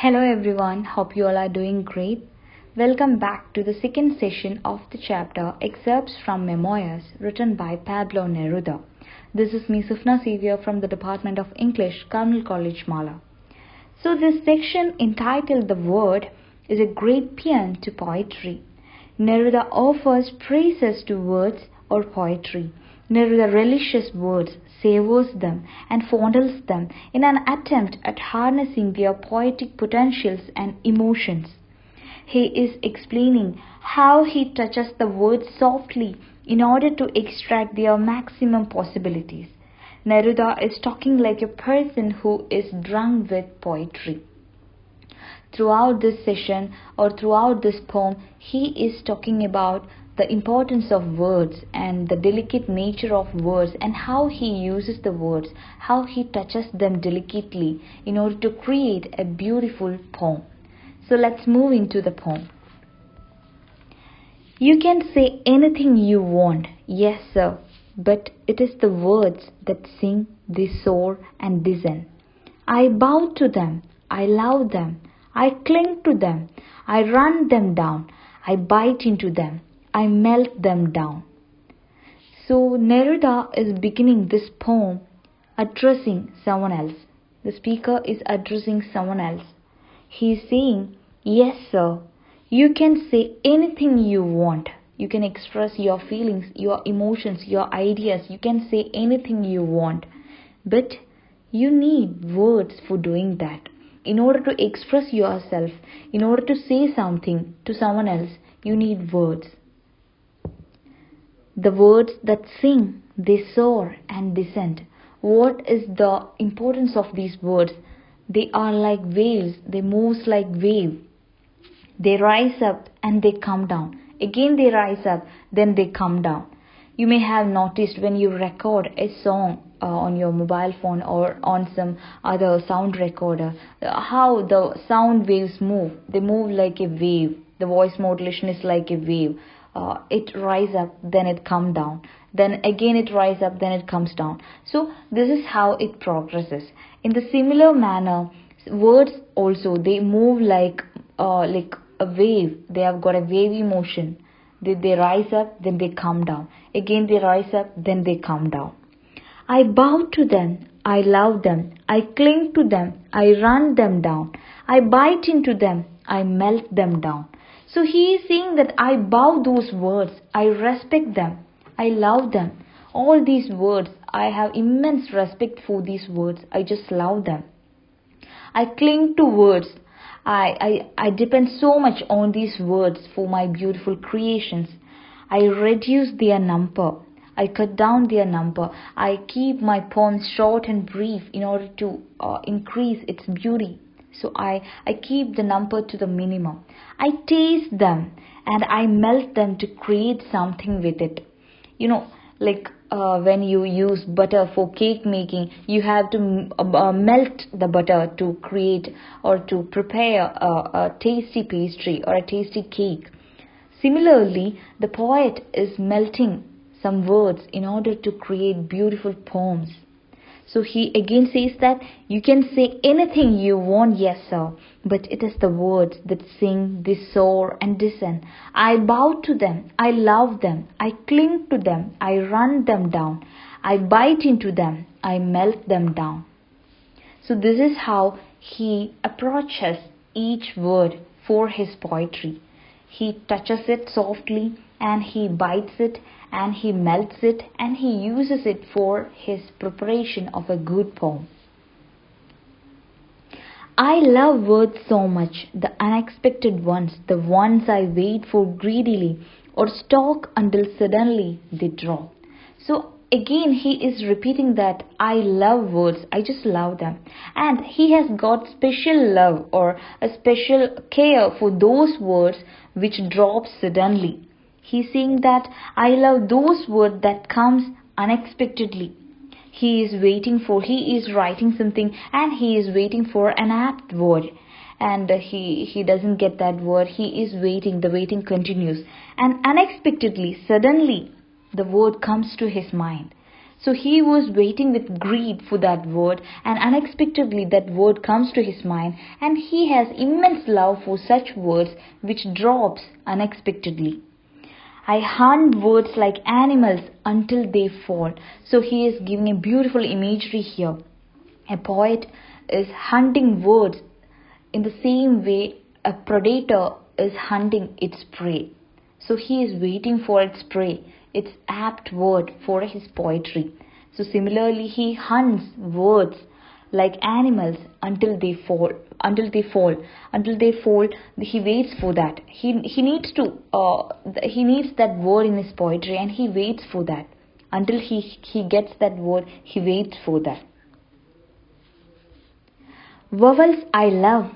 Hello everyone, hope you all are doing great. Welcome back to the second session of the chapter Excerpts from Memoirs written by Pablo Neruda. This is me Sufna Xavier from the Department of English, Carmel College, Mala. So this section entitled The Word is a great paean to poetry. Neruda offers praises to words or poetry. Neruda relishes words, savours them, and fondles them in an attempt at harnessing their poetic potentials and emotions. He is explaining how he touches the words softly in order to extract their maximum possibilities. Neruda is talking like a person who is drunk with poetry. Throughout this session or throughout this poem, he is talking about the importance of words and the delicate nature of words and how he uses the words, how he touches them delicately in order to create a beautiful poem. So let's move into the poem. You can say anything you want, yes sir, but it is the words that sing, they soar and descend. I bow to them, I love them, I cling to them, I run them down, I bite into them, I melt them down. So Neruda is beginning this poem addressing someone else. The speaker is addressing someone else. He is saying, yes sir, you can say anything you want. You can express your feelings, your emotions, your ideas. You can say anything you want. But you need words for doing that. In order to express yourself, in order to say something to someone else, you need words. The words that sing, they soar and descend. What is the importance of these words? They are like waves, they move like wave. They rise up and they come down. Again they rise up, then they come down. You may have noticed when you record a song on your mobile phone or on some other sound recorder, how the sound waves move. They move like a wave. The voice modulation is like a wave. It rise up, then it come down. Then again it rise up, then it comes down. So this is how it progresses. In the similar manner, words also, they move like a wave. They have got a wavy motion. They rise up, then they come down. Again they rise up, then they come down. I bow to them, I love them, I cling to them, I run them down, I bite into them, I melt them down. So he is saying that I bow those words, I respect them, I love them. All these words, I have immense respect for these words, I just love them. I cling to words. I depend so much on these words for my beautiful creations. I reduce their number. I cut down their number. I keep my poems short and brief in order to increase its beauty. So I keep the number to the minimum. I taste them and I melt them to create something with it. When you use butter for cake making, you have to melt the butter to create or to prepare a tasty pastry or a tasty cake. Similarly, the poet is melting some words in order to create beautiful poems. So he again says that you can say anything you want, yes sir, but it is the words that sing, they soar and descend. I bow to them, I love them, I cling to them, I run them down, I bite into them, I melt them down. So this is how he approaches each word for his poetry. He touches it softly and he bites it and he melts it and he uses it for his preparation of a good poem. I love words so much, the unexpected ones, the ones I wait for greedily or stalk until suddenly they drop. So again he is repeating that I love words, I just love them. And he has got special love or a special care for those words which drop suddenly. He's saying that I love those words that comes unexpectedly. He is writing something and he is waiting for an apt word. And he doesn't get that word. He is waiting. The waiting continues. And unexpectedly, suddenly, the word comes to his mind. So he was waiting with greed for that word, and unexpectedly that word comes to his mind, and he has immense love for such words which drops unexpectedly. I hunt words like animals until they fall. So he is giving a beautiful imagery here. A poet is hunting words in the same way a predator is hunting its prey. So he is waiting for its prey, its apt word for his poetry. So similarly, he hunts words like animals until they fall. He waits for that. He needs that word in his poetry, and he waits for that. Until he gets that word, he waits for that. Vowels I love.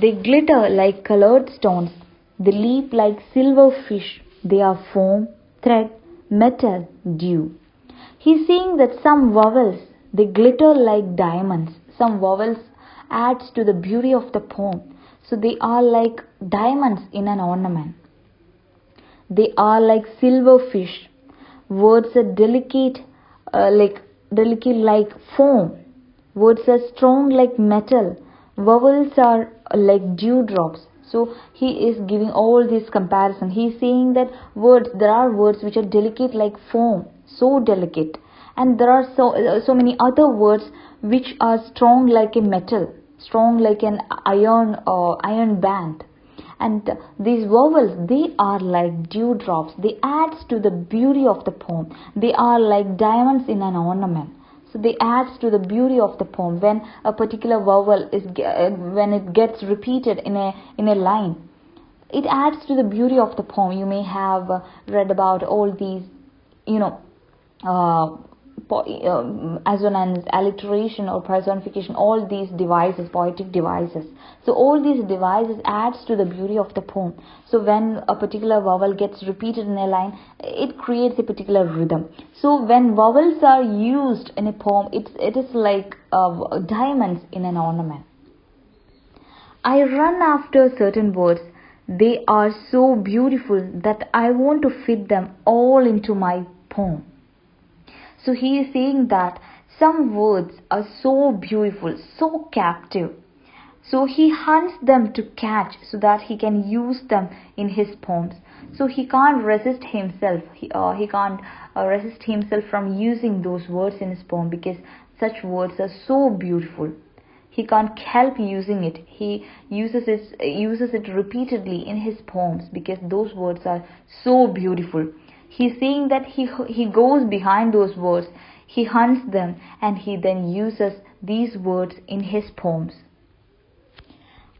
They glitter like colored stones. They leap like silver fish. They are foam, thread, metal, dew. He's saying that some vowels, they glitter like diamonds. Some vowels adds to the beauty of the poem. So they are like diamonds in an ornament. They are like silver fish. Words are delicate like foam. Words are strong like metal. Vowels are like dewdrops. So he is giving all this comparison. He is saying that there are words which are delicate like foam, so delicate, and there are so many other words which are strong like a metal, strong like an iron band. And these vowels, they are like dewdrops. They adds to the beauty of the poem. They are like diamonds in an ornament. So they adds to the beauty of the poem. When a particular vowel when it gets repeated in a line, it adds to the beauty of the poem. You may have read about all these, assonance, alliteration, or personification, all these devices, poetic devices. So all these devices adds to the beauty of the poem. So when a particular vowel gets repeated in a line, it creates a particular rhythm. So when vowels are used in a poem, it is like diamonds in an ornament. I run after certain words. They are so beautiful that I want to fit them all into my poem. So he is saying that some words are so beautiful, so captive. So he hunts them to catch so that he can use them in his poems. So he can't resist himself. He can't resist himself from using those words in his poem, because such words are so beautiful. He can't help using it. He uses it repeatedly in his poems because those words are so beautiful. He's saying that he goes behind those words, he hunts them, and he then uses these words in his poems.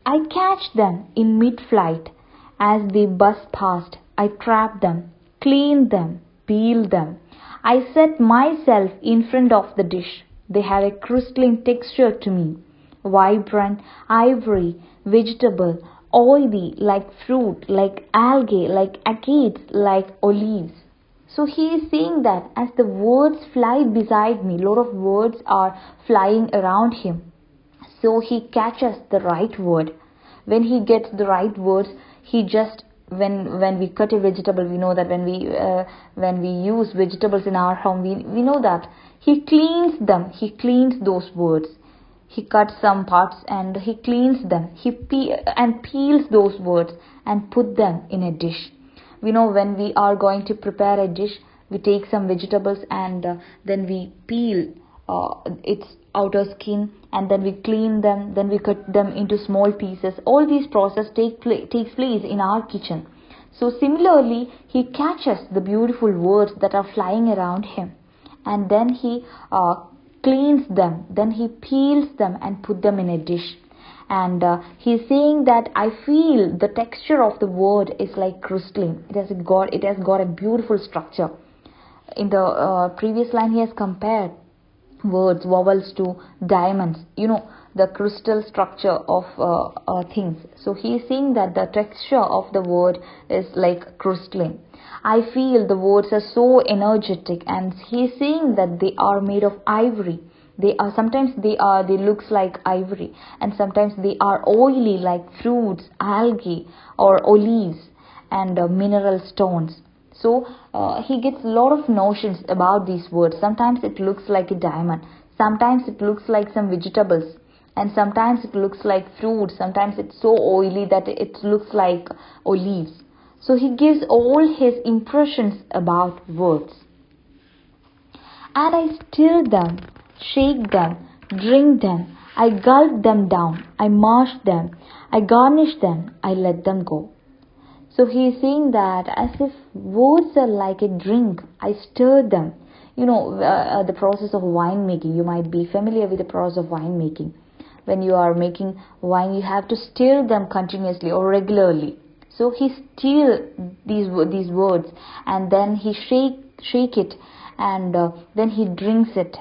I catch them in midflight as they buzz past. I trap them, clean them, peel them. I set myself in front of the dish. They have a crystalline texture to me, vibrant, ivory, vegetable, oily, like fruit, like algae, like agates, like olives. So he is saying that as the words fly beside me, a lot of words are flying around him. So he catches the right word. When he gets the right words, he just, when we cut a vegetable, we know that when we use vegetables in our home, we know that he cleans them. He cleans those words. He cuts some parts and he cleans them. He peels those words and put them in a dish. We know when we are going to prepare a dish, we take some vegetables and then we peel its outer skin, and then we clean them, then we cut them into small pieces. All these process takes place in our kitchen. So similarly, he catches the beautiful words that are flying around him, and then he cleans them, then he peels them and put them in a dish. And he's saying that I feel the texture of the word is like crystalline. It has got a beautiful structure. In the previous line, he has compared vowels to diamonds. The crystal structure of things. So he is saying that the texture of the word is like crystalline. I feel the words are so energetic, and he is saying that they are made of ivory. They looks like ivory, and sometimes they are oily like fruits, algae, or olives, and mineral stones. So he gets a lot of notions about these words. Sometimes it looks like a diamond, sometimes it looks like some vegetables, and sometimes it looks like fruit, sometimes it's so oily that it looks like olives. So he gives all his impressions about words. And I stir them, shake them, drink them, I gulp them down, I mash them, I garnish them, I let them go. So he is saying that as if words are like a drink, I stir them. The process of wine making, you might be familiar with the process of wine making. When you are making wine, you have to stir them continuously or regularly. So he stirs these words, and then he shake it, and then he drinks it.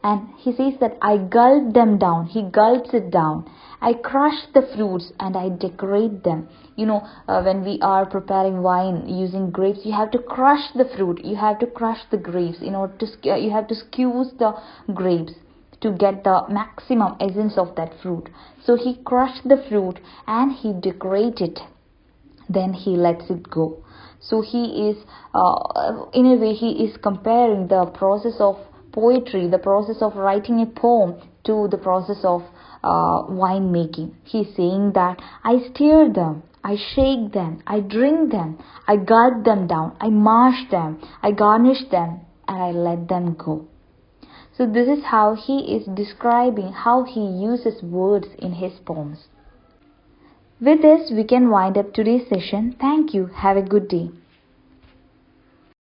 And he says that I gulp them down. He gulps it down. I crush the fruits and I decorate them. When we are preparing wine using grapes, you have to crush the fruit. You have to crush the grapes you have to squeeze the grapes to get the maximum essence of that fruit. So he crushed the fruit and he decorated it. Then he lets it go. So he is, in a way, he is comparing the process of poetry, the process of writing a poem, to the process of wine making. He is saying that I stir them, I shake them, I drink them, I gulp them down, I mash them, I garnish them, and I let them go. So this is how he is describing how he uses words in his poems. With this, we can wind up today's session. Thank you. Have a good day.